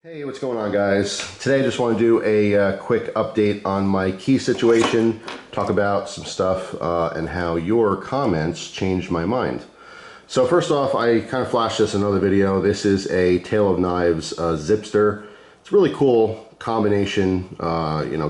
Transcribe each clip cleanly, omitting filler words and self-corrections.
Hey, what's going on, guys? Today I just want to do a quick update on my key situation, talk about some stuff and how your comments changed my mind. So first off, I kind of flashed this in another video. This is a Tale of Knives Zipster. It's a really cool combination,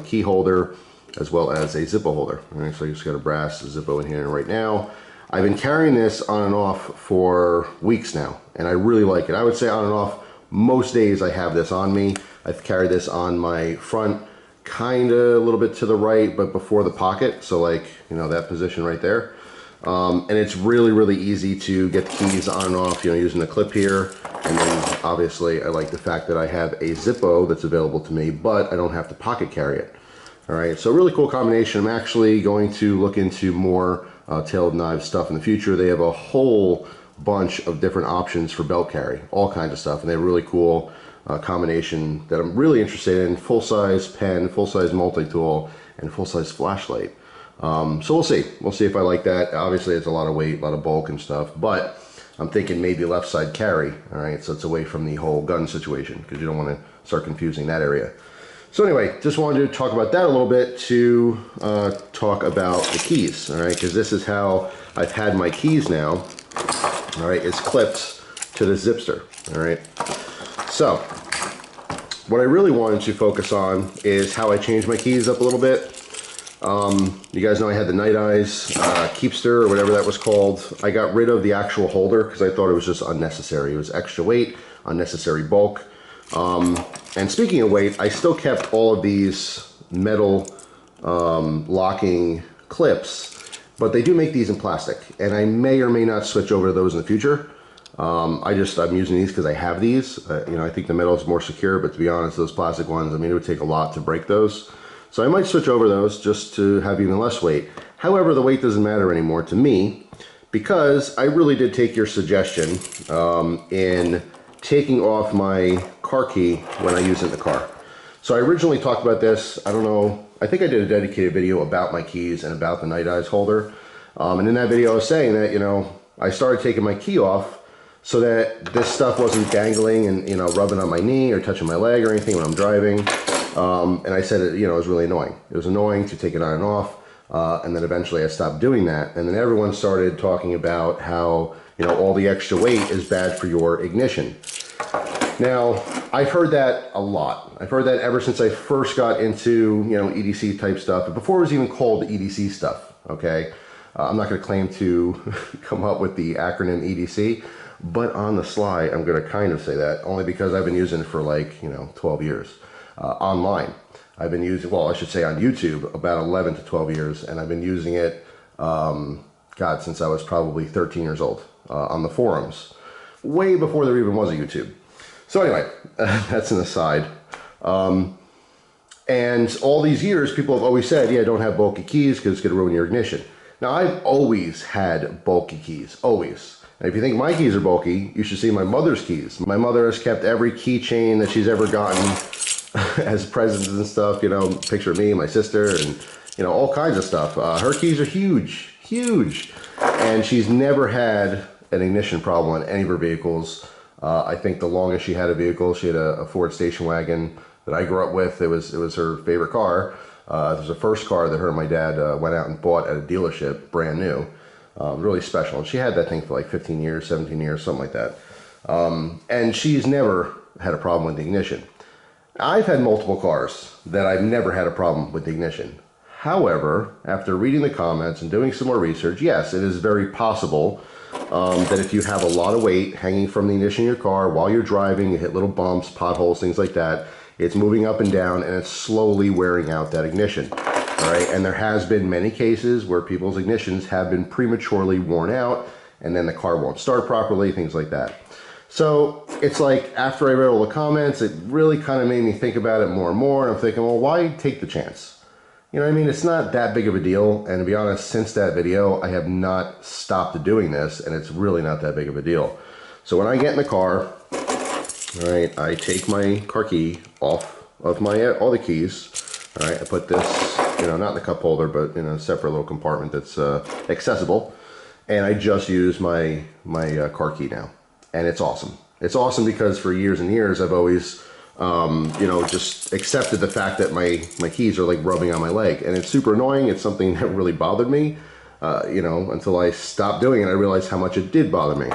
key holder as well as a Zippo holder. All right, so I just got a brass Zippo in here right now. I've been carrying this on and off for weeks now, and I really like it. I would say on and off most days I have this on me. I've carried this on my front, kind of a little bit to the right, but before the pocket. So like, that position right there. And it's really, really easy to get the keys on and off, using the clip here. And then obviously I like the fact that I have a Zippo that's available to me, but I don't have to pocket carry it. All right, so really cool combination. I'm actually going to look into more Tale of Knives stuff in the future. They have a whole bunch of different options for belt carry, all kinds of stuff, and they have a really cool combination that I'm really interested in: full-size pen, full-size multi-tool, and full-size flashlight. So we'll see if I like that. Obviously it's a lot of weight, a lot of bulk and stuff, but I'm thinking maybe left side carry. All right, so it's away from the whole gun situation, because you don't want to start confusing that area. So anyway, just wanted to talk about that a little bit to talk about the keys. All right, because this is how I've had my keys now. All right, it's clipped to the Zipster. All right, so what I really wanted to focus on is how I changed my keys up a little bit. You guys know I had the NiteIze Keepster or whatever that was called. I got rid of the actual holder because I thought it was just unnecessary. It was extra weight, unnecessary bulk. And speaking of weight, I still kept all of these metal locking clips, but they do make these in plastic, and I may or may not switch over to those in the future. I'm using these because I have these. I think the metal is more secure, but to be honest, those plastic ones, it would take a lot to break those. So I might switch over those just to have even less weight. However, the weight doesn't matter anymore to me, because I really did take your suggestion in taking off my car key when I use it in the car. So I originally talked about this, I don't know, I think I did a dedicated video about my keys and about the NiteIze holder. And in that video I was saying that, I started taking my key off so that this stuff wasn't dangling and, rubbing on my knee or touching my leg or anything when I'm driving. And I said it was really annoying. It was annoying to take it on and off. And then eventually I stopped doing that. And then everyone started talking about how, all the extra weight is bad for your ignition. Now, I've heard that a lot. I've heard that ever since I first got into, EDC type stuff, but before it was even called EDC stuff, okay? I'm not going to claim to come up with the acronym EDC, but on the sly, I'm going to kind of say that, only because I've been using it for 12 years online. I've been using, well, I should say on YouTube, about 11 to 12 years, and I've been using it, since I was probably 13 years old on the forums, way before there even was a YouTube. So anyway, that's an aside. And all these years, people have always said, yeah, don't have bulky keys because it's going to ruin your ignition. Now, I've always had bulky keys, always. And if you think my keys are bulky, you should see my mother's keys. My mother has kept every keychain that she's ever gotten as presents and stuff, picture of me, my sister, and, all kinds of stuff. Her keys are huge, huge. And she's never had an ignition problem on any of her vehicles. I think the longest she had a vehicle, she had a Ford station wagon that I grew up with. It was her favorite car. It was the first car that her and my dad went out and bought at a dealership, brand new. Really special. And she had that thing for 15 years, 17 years, something like that. And she's never had a problem with the ignition. I've had multiple cars that I've never had a problem with the ignition. However, after reading the comments and doing some more research, yes, it is very possible that if you have a lot of weight hanging from the ignition in your car while you're driving, you hit little bumps, potholes, things like that, it's moving up and down and it's slowly wearing out that ignition. All right, and there has been many cases where people's ignitions have been prematurely worn out and then the car won't start properly, things like that. So it's like, after I read all the comments, it really kind of made me think about it more and more, and I'm thinking, well, why take the chance? It's not that big of a deal, and to be honest, since that video, I have not stopped doing this, and it's really not that big of a deal. So when I get in the car, all right, I take my car key off of all the keys, all right, I put this, not in the cup holder, but in a separate little compartment that's accessible, and I just use my car key now, and it's awesome. It's awesome because for years and years, I've always you know, just accepted the fact that my keys are like rubbing on my leg, and it's super annoying. It's something that really bothered me, you know, until I stopped doing it. I realized how much it did bother me.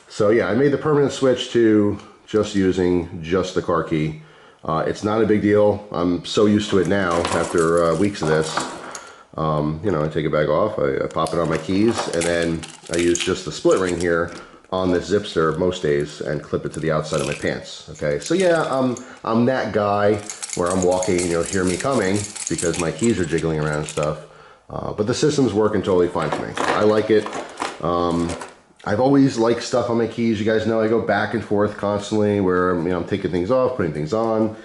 So yeah, I made the permanent switch to just using just the car key. It's not a big deal. I'm so used to it now after weeks of this. You know, I take it back off, I pop it on my keys, and then I use just the split ring here on this zipster most days and clip it to the outside of my pants. Okay, so yeah, I'm that guy where I'm walking and you'll hear me coming because my keys are jiggling around and stuff. But the system's working totally fine for me. I like it. I've always liked stuff on my keys. You guys know I go back and forth constantly where, you know, I'm taking things off, putting things on.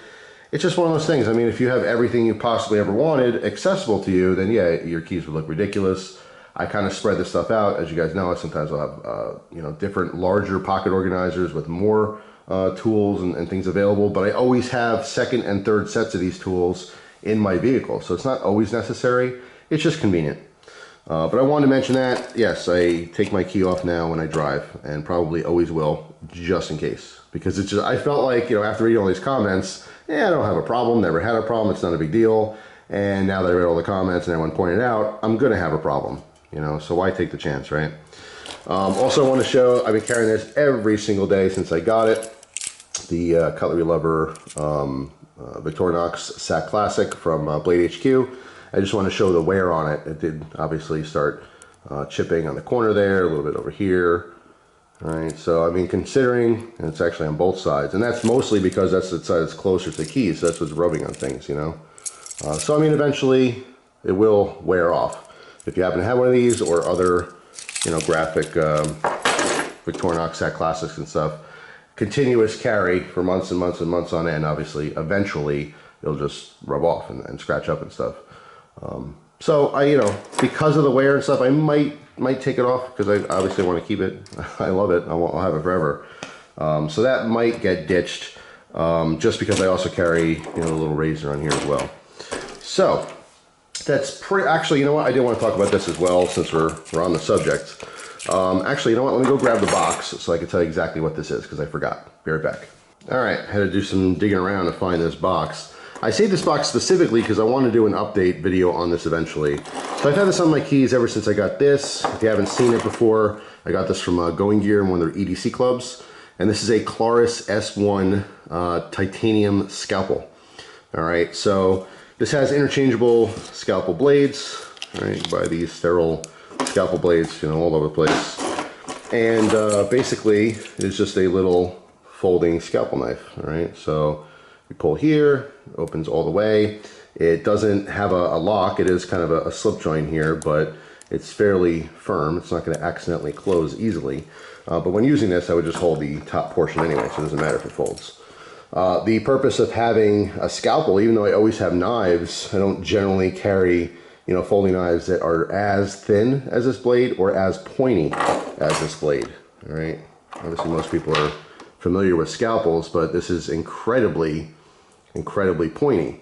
It's just one of those things. I mean, if you have everything you possibly ever wanted accessible to you, then yeah, your keys would look ridiculous. I kind of spread this stuff out. As you guys know, sometimes I'll have, you know, different larger pocket organizers with more tools and things available, but I always have second and third sets of these tools in my vehicle. So it's not always necessary. It's just convenient. But I wanted to mention that, yes, I take my key off now when I drive, and probably always will, just in case. Because it's just, I felt like, you know, after reading all these comments, yeah, I don't have a problem, never had a problem, it's not a big deal. And now that I read all the comments and everyone pointed out, I'm gonna have a problem, you know, so why take the chance, right? Also I want to show, I've been carrying this every single day since I got it. The CUTLERYLOVER Victorinox Sac Classic from BladeHQ. I just want to show the wear on it. It did obviously start chipping on the corner there, a little bit over here. All right, so I mean, considering, and it's actually on both sides, and that's mostly because that's the side that's closer to the keys, so that's what's rubbing on things, you know. So I mean, eventually it will wear off. If you happen to have one of these or other, you know, graphic Victorinox Sac Classics and stuff, continuous carry for months and months and months on end, obviously, eventually it'll just rub off and scratch up and stuff. So I, you know, because of the wear and stuff, I might take it off because I obviously want to keep it. I love it. I'll have it forever. So that might get ditched, just because I also carry, you know, a little razor on here as well. So that's pretty, actually, you know what? I did want to talk about this as well since we're on the subject. Actually, you know what? Let me go grab the box so I can tell you exactly what this is because I forgot. Be right back. All right, I had to do some digging around to find this box. I saved this box specifically because I want to do an update video on this eventually. So I've had this on my keys ever since I got this. If you haven't seen it before, I got this from Going Gear in one of their EDC clubs. And this is a Claris S1 titanium scalpel. All right, so this has interchangeable scalpel blades. All right, you buy these sterile scalpel blades, you know, all over the place. And basically, it's just a little folding scalpel knife. All right, so you pull here, it opens all the way. It doesn't have a lock. It is kind of a slip joint here, but it's fairly firm. It's not going to accidentally close easily. But when using this, I would just hold the top portion anyway, so it doesn't matter if it folds. The purpose of having a scalpel, even though I always have knives, I don't generally carry, you know, folding knives that are as thin as this blade or as pointy as this blade. All right. Obviously, most people are familiar with scalpels, but this is incredibly pointy.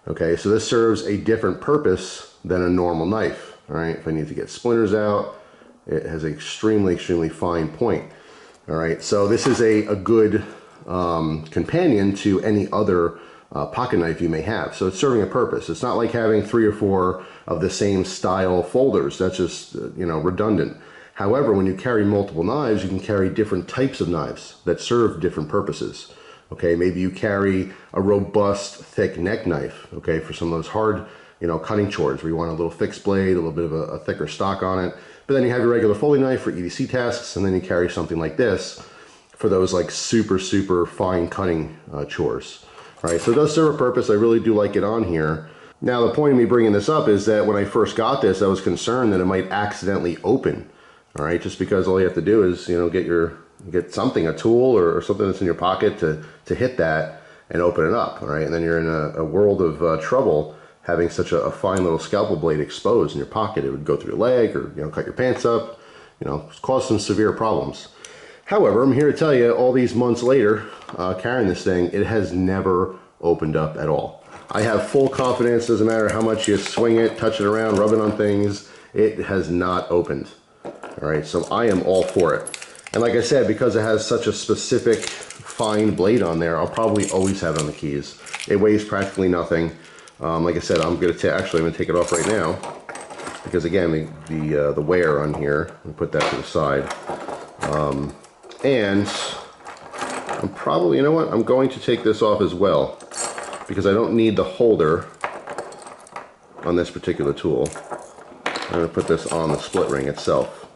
Okay, so this serves a different purpose than a normal knife. All right, if I need to get splinters out, it has an extremely fine point. All right, so this is a good companion to any other pocket knife you may have. So it's serving a purpose. It's not like having 3 or 4 of the same style folders. That's just you know, redundant. However, when you carry multiple knives, you can carry different types of knives that serve different purposes. Okay, maybe you carry a robust, thick neck knife, okay, for some of those hard, you know, cutting chores where you want a little fixed blade, a little bit of a thicker stock on it. But then you have your regular folding knife for EDC tasks, and then you carry something like this for those like super fine cutting chores. All right, so it does serve a purpose. I really do like it on here. Now, the point of me bringing this up is that when I first got this, I was concerned that it might accidentally open. All right, just because all you have to do is, you know, get something, a tool or something that's in your pocket to hit that and open it up. All right, and then you're in a world of trouble having such a fine little scalpel blade exposed in your pocket. It would go through your leg or, you know, cut your pants up, you know, cause some severe problems. However, I'm here to tell you, all these months later, carrying this thing, it has never opened up at all. I have full confidence, doesn't matter how much you swing it, touch it around, rub it on things, it has not opened. All right, so I am all for it. And like I said, because it has such a specific fine blade on there, I'll probably always have it on the keys. It weighs practically nothing. Like I said, I'm going to take it off right now because again, the wear on here. Let me put that to the side. And I'm probably, you know what? I'm going to take this off as well because I don't need the holder on this particular tool. I'm going to put this on the split ring itself.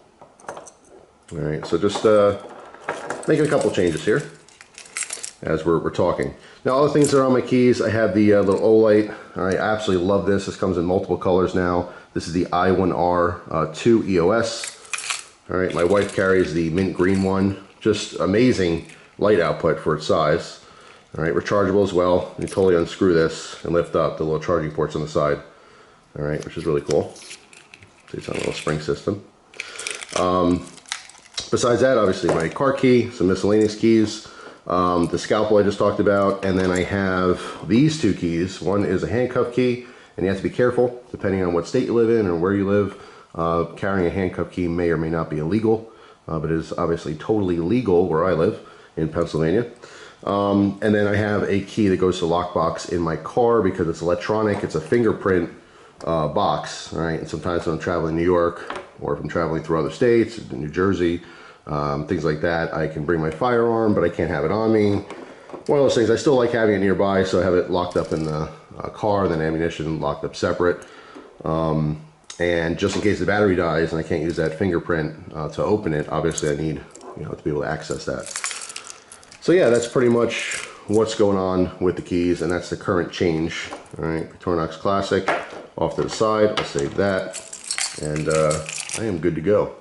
All right, so just making a couple changes here as we're talking. Now, all the things that are on my keys, I have the little Olight. I absolutely love this. This comes in multiple colors now. This is the I1R 2 EOS. All right, my wife carries the mint green one. Just amazing light output for its size. All right, rechargeable as well. You totally unscrew this and lift up the little charging ports on the side. All right, which is really cool. See, it's on a little spring system. Besides that, obviously my car key, some miscellaneous keys, the scalpel I just talked about, and then I have these two keys. One is a handcuff key, and you have to be careful depending on what state you live in or where you live. Carrying a handcuff key may or may not be illegal, but it is obviously totally legal where I live in Pennsylvania. And then I have a key that goes to the lockbox in my car because it's electronic. It's a fingerprint box, all right? And sometimes when I'm traveling in New York or if I'm traveling through other states, New Jersey, things like that, I can bring my firearm, but I can't have it on me. One of those things, I still like having it nearby, so I have it locked up in the car, and then ammunition locked up separate. And just in case the battery dies and I can't use that fingerprint to open it, obviously I need, to be able to access that. So yeah, that's pretty much what's going on with the keys, and that's the current change. All right, Victorinox Classic off to the side. I'll save that, and I am good to go.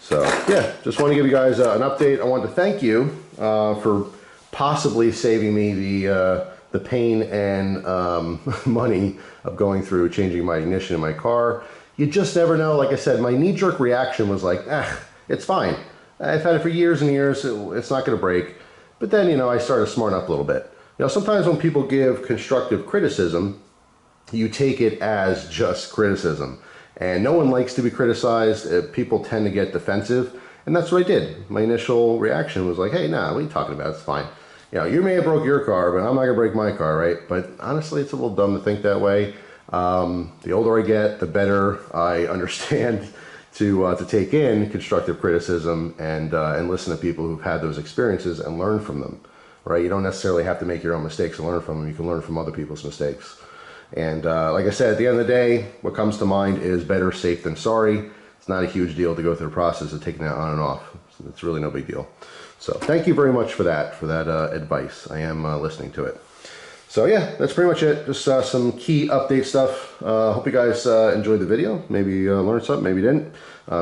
So yeah, just want to give you guys an update. I wanted to thank you for possibly saving me the pain and money of going through changing my ignition in my car. You just never know. Like I said, my knee-jerk reaction was like, it's fine. I've had it for years and years. It's not going to break. But then, I started to smarten up a little bit. Sometimes when people give constructive criticism, you take it as just criticism. And no one likes to be criticized. People tend to get defensive. And that's what I did. My initial reaction was like, hey, nah, what are you talking about? It's fine. You may have broke your car, but I'm not going to break my car, right? But honestly, it's a little dumb to think that way. The older I get, the better I understand to take in constructive criticism and listen to people who've had those experiences and learn from them, right? You don't necessarily have to make your own mistakes and learn from them. You can learn from other people's mistakes. And like I said, at the end of the day, what comes to mind is better safe than sorry. It's not a huge deal to go through the process of taking that on and off. So it's really no big deal. So thank you very much for that advice. I am listening to it. So yeah, that's pretty much it. Just some key update stuff. Hope you guys enjoyed the video. Maybe you learned something, maybe you didn't.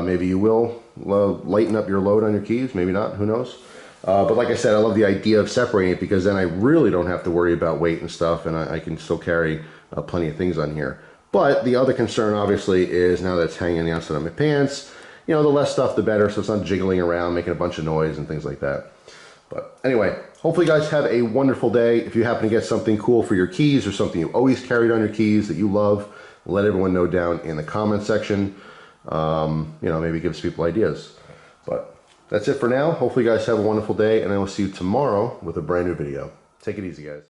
Maybe you will lighten up your load on your keys, maybe not, who knows. But like I said, I love the idea of separating it because then I really don't have to worry about weight and stuff, and I can still carry plenty of things on here. But the other concern obviously is now that it's hanging on the outside of my pants, the less stuff the better, so it's not jiggling around, making a bunch of noise and things like that. But anyway, hopefully you guys have a wonderful day. If you happen to get something cool for your keys or something you always carried on your keys that you love, let everyone know down in the comment section. Maybe it gives people ideas. But that's it for now. Hopefully you guys have a wonderful day, and I will see you tomorrow with a brand new video. Take it easy, guys.